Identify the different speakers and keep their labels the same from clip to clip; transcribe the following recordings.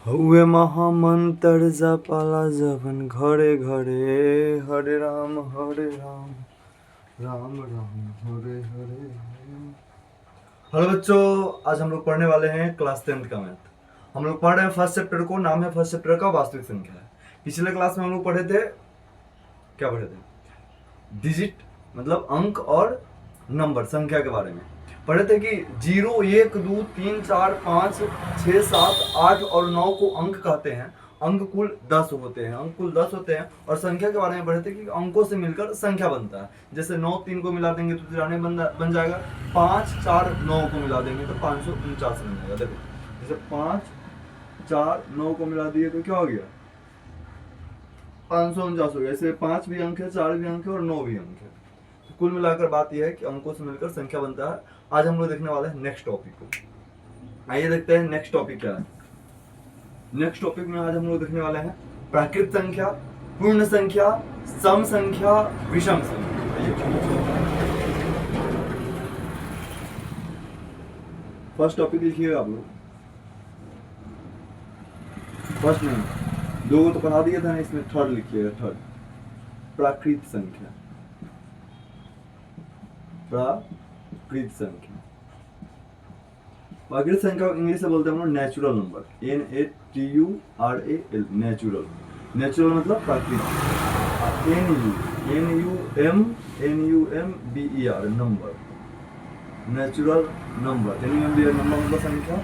Speaker 1: हौवे महामंत्र जपाला जपन घरे घरे, हरे राम राम राम हरे हरे। हेलो बच्चों, आज हम लोग पढ़ने वाले हैं क्लास 10th का मैथ। हम लोग पढ़ रहे हैं फर्स्ट चैप्टर को। नाम है फर्स्ट चैप्टर का वास्तविक संख्या है। पिछले क्लास में हम लोग पढ़े थे, क्या पढ़े थे? डिजिट मतलब अंक और नंबर, संख्या के बारे में पढ़े थे कि 0, 1, 2, 3, 4, 5, 6, 7, 8 और 9 को अंक कहते हैं। अंक कुल 10 होते हैं, अंक कुल 10 होते हैं। और संख्या के बारे में पढ़े थे कि अंकों से मिलकर संख्या बनता है। जैसे 9 3 को मिला देंगे तो 93 बन जाएगा। 5 4 9 को मिला देंगे तो 549 बन जाएगा। देखो, जैसे 5 4 9 को मिला दिए तो क्या हो गया? 549 हो गया। ऐसे 5 भी अंक है, 4 भी अंक है और 9 भी अंक है। कुल मिलाकर बात यह है कि अंकों से मिलकर संख्या बनता है। आज हम लोग देखने वाले हैं नेक्स्ट टॉपिक को। आइए देखते हैं नेक्स्ट टॉपिक क्या है। नेक्स्ट टॉपिक में आज हम लोग देखने वाले हैं प्राकृत संख्या, पूर्ण संख्या, सम संख्या, विषम संख्या। फर्स्ट टॉपिक लिखिएगा आप लोग। फर्स्ट नहीं, 2 तो पढ़ा दिया था ना, इसमें थर्ड लिखिएगा। थर्ड प्राकृत संख्या। प्राकृत संख्या, प्राकृत संख्या इंग्लिश से बोलते हैं हम लोग natural number. NATURAL, natural. Natural मतलब प्राकृतिक। NUMBER, number. Natural number, NUMBER number मतलब संख्या।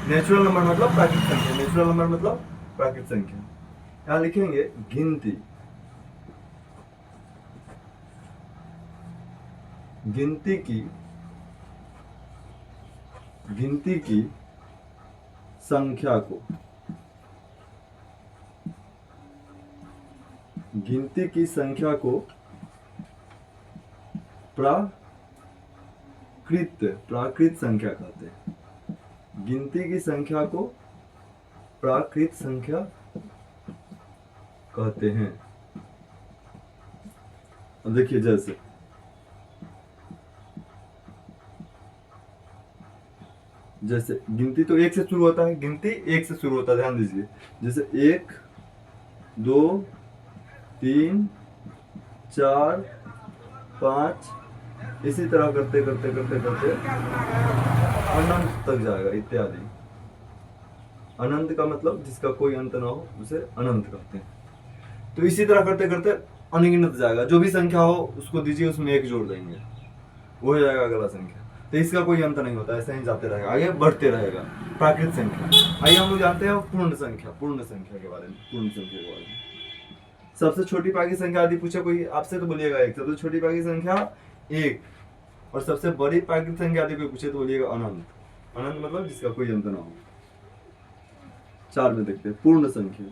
Speaker 1: नेचुरल नंबर मतलब प्राकृतिक संख्या। नेचुरल नंबर मतलब प्राकृतिक संख्या। यहाँ लिखेंगे गिनती। गिनती की संख्या को, गिनती की संख्या को प्राकृत संख्या कहते हैं। गिनती की संख्या को प्राकृत संख्या कहते हैं। अब देखिए, जैसे गिनती तो 1 से शुरू होता है। गिनती 1 से शुरू होता है, ध्यान दीजिए। जैसे 1 2 3 4 5, इसी तरह करते करते करते करते अनंत तक जाएगा, इत्यादि। अनंत का मतलब जिसका कोई अंत ना हो उसे अनंत कहते हैं। तो इसी तरह करते करते अनगिनत जाएगा। जो भी संख्या हो उसको दीजिए, उसमें 1 जोड़ देंगे, वो हो जाएगा अगला संख्या। तो इसका कोई अंत नहीं होता, ऐसे ही जाते रहेगा, आगे बढ़ते रहेगा। प्राकृत संख्या। आइए हम लोग जानते हैं पूर्ण संख्या। पूर्ण संख्या के बारे में, पूर्ण संख्या के बारे में। सबसे छोटी पाई की संख्या यदि पूछे कोई आपसे तो बोलिएगा 1। सबसे छोटी पाई की संख्या 1। और सबसे बड़ी पाई की संख्या यदि कोई पूछे तो बोलिएगा अनंत। अनंत मतलब जिसका कोई अंत ना हो। 4 में देखते हैं पूर्ण संख्या।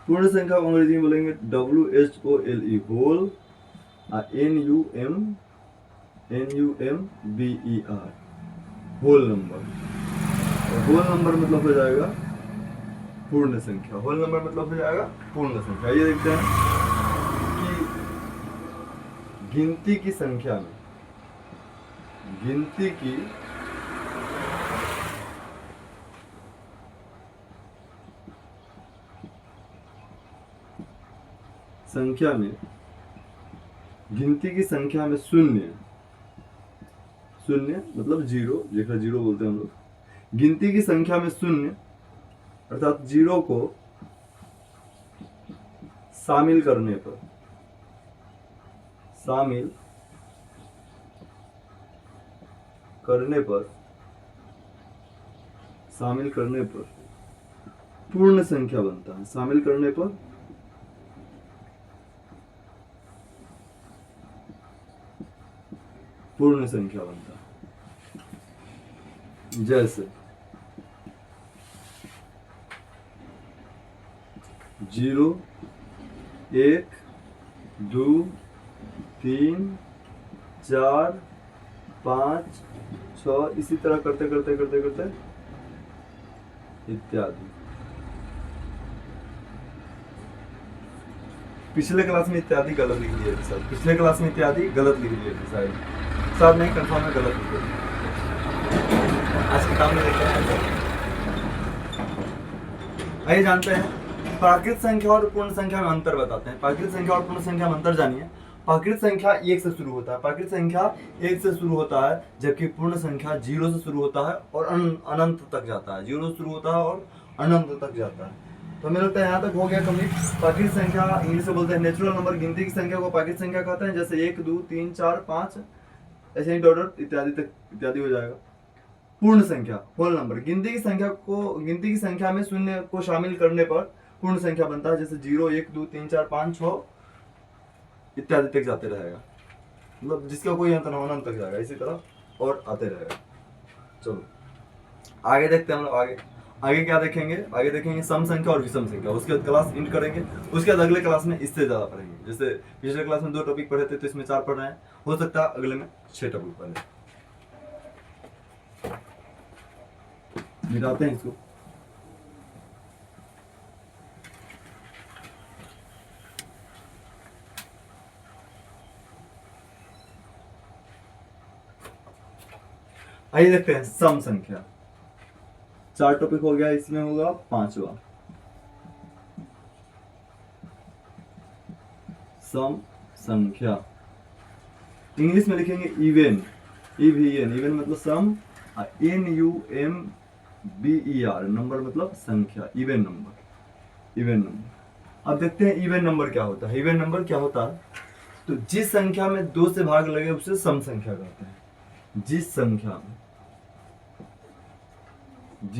Speaker 1: पूर्ण संख्या को अंग्रेजी में बोलेंगे WHOLE, whole. NUMBER, whole number. Whole number मतलब हो जाएगा पूर्ण संख्या। होल नंबर मतलब हो जाएगा पूर्ण संख्या। ये देखते हैं कि गिनती की संख्या में, गिनती की संख्या में, गिनती की संख्या में शून्य मतलब 0, जैसा 0 बोलते हैं हम लोग। गिनती की संख्या में शून्य अर्थात 0 को शामिल करने पर, पूर्ण संख्या बनता है। शामिल करने पर पूर्ण संख्या बनता है। जैसे 0 1 2 3 4 5 6, इसी तरह करते करते करते करते इत्यादि। पिछले क्लास में इत्यादि गलत लिख दिए थे सर, पिछले क्लास में इत्यादि गलत लिख दिए थे शायद। साथ नहीं कंफर्म है, गलत है। आज के काम में देखते हैं। आइए जानते हैं प्राकृत संख्या और पूर्ण संख्या में अंतर बताते हैं। प्राकृत संख्या और पूर्ण संख्या में अंतर जानिए। प्राकृत संख्या 1 से शुरू होता है, प्राकृत संख्या 1 से शुरू होता है, जबकि पूर्ण संख्या 0 से शुरू होता है और अनंत तक जाता है। 0 से शुरू होता है और अनंत तक जाता है। तो हमें लगता है यहाँ तक हो गया कंप्लीट। प्राकृत संख्या इंग्लिश में बोलते हैं नेचुरल नंबर, गिनती की संख्या को प्राकृत संख्या कहते हैं, जैसे 1 2 3 4 5 ऐसे ही डॉट इत्यादि तक इत्यादि हो जाएगा। पूर्ण संख्या होल नंबर, गिनती की संख्या में शून्य को शामिल करने पर पूर्ण संख्या बनता है, जैसे 0 1 2 3 4 5 6 इत्यादि तक जाते रहेगा, मतलब जिसका कोई अंत ना होना अंत तक जाएगा, इसी तरह और आते रहेगा। चलो आगे देखते हैं हम लोग। आगे क्या देखेंगे? आगे देखेंगे सम संख्या और विषम संख्या। उसके बाद क्लास इंड करेंगे, उसके बाद अगले क्लास में इससे ज्यादा पढ़ेंगे। जैसे पिछले क्लास में 2 टॉपिक पढ़े थे, तो इसमें 4 पढ़ रहे हैं, हो सकता है अगले में 6 टॉपिक पढ़े। मिटाते हैं इसको। आइए देखते हैं सम संख्या। 4 टॉपिक हो गया, इसमें होगा 5वां सम संख्या। इंग्लिश में लिखेंगे इवेन, इवेन मतलब सम, NUMBER नंबर मतलब संख्या, इवेन नंबर। अब देखते हैं इवेन नंबर क्या होता है। इवेन नंबर क्या होता है? तो जिस संख्या में 2 से भाग लगे उसे सम संख्या कहते हैं। जिस संख्या में आई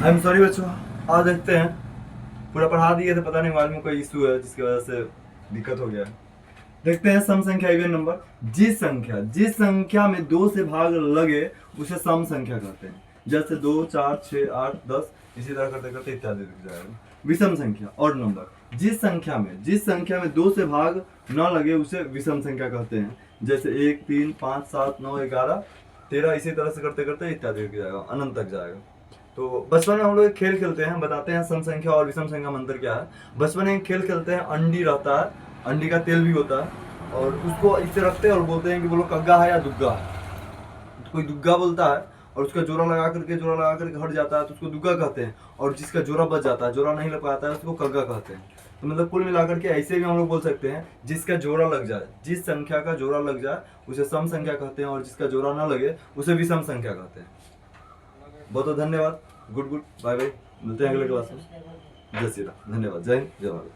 Speaker 1: एम सॉरी बच्चों, आज देखते हैं। पूरा पढ़ा दिए थे, पता नहीं मोबाइल में कोई इशू है जिसकी वजह से दिक्कत हो गया है। देखते हैं सम संख्या इवेन नंबर। जिस संख्या में 2 से भाग लगे उसे सम संख्या कहते हैं, जैसे 2 4 6 8 10 इसी तरह करते करते इत्यादि दिख जाएगा। विषम संख्या और नंबर, जिस संख्या में 2 से भाग न लगे उसे विषम संख्या कहते हैं, जैसे 1 3 5 7 9 11 13 इसी तरह से करते करते इत्यादि दिख जाएगा, अनंत तक जाएगा। तो बचपन में हम लोग खेल खेलते हैं, बताते हैं सम संख्या और विषम संख्या में अंतर क्या है। बचपन में खेल खेलते हैं, अंडी रहता है, अंडी का तेल भी होता है, और उसको इससे रखते हैं और बोलते हैं कि बोलो कग्गा है या दुग्गा है। तो कोई दुग्गा बोलता है और उसका जोड़ा लगा करके हट जाता है तो उसको दुग्गा कहते हैं, और जिसका जोड़ा बच जाता है, जोड़ा नहीं लग पाता है, उसको कग्गा कहते हैं। तो मतलब कुल मिलाकर के ऐसे भी हम लोग बोल सकते हैं, जिसका जोड़ा लग जाए, जिस संख्या का जोड़ा लग जाए उसे सम संख्या कहते हैं, और जिसका जोड़ा ना लगे उसे विषम संख्या कहते हैं। बहुत बहुत धन्यवाद, गुड बाय बाय, मिलते हैं अगले क्लास में। जय श्री राम, धन्यवाद, जय हिंद, जय भारत।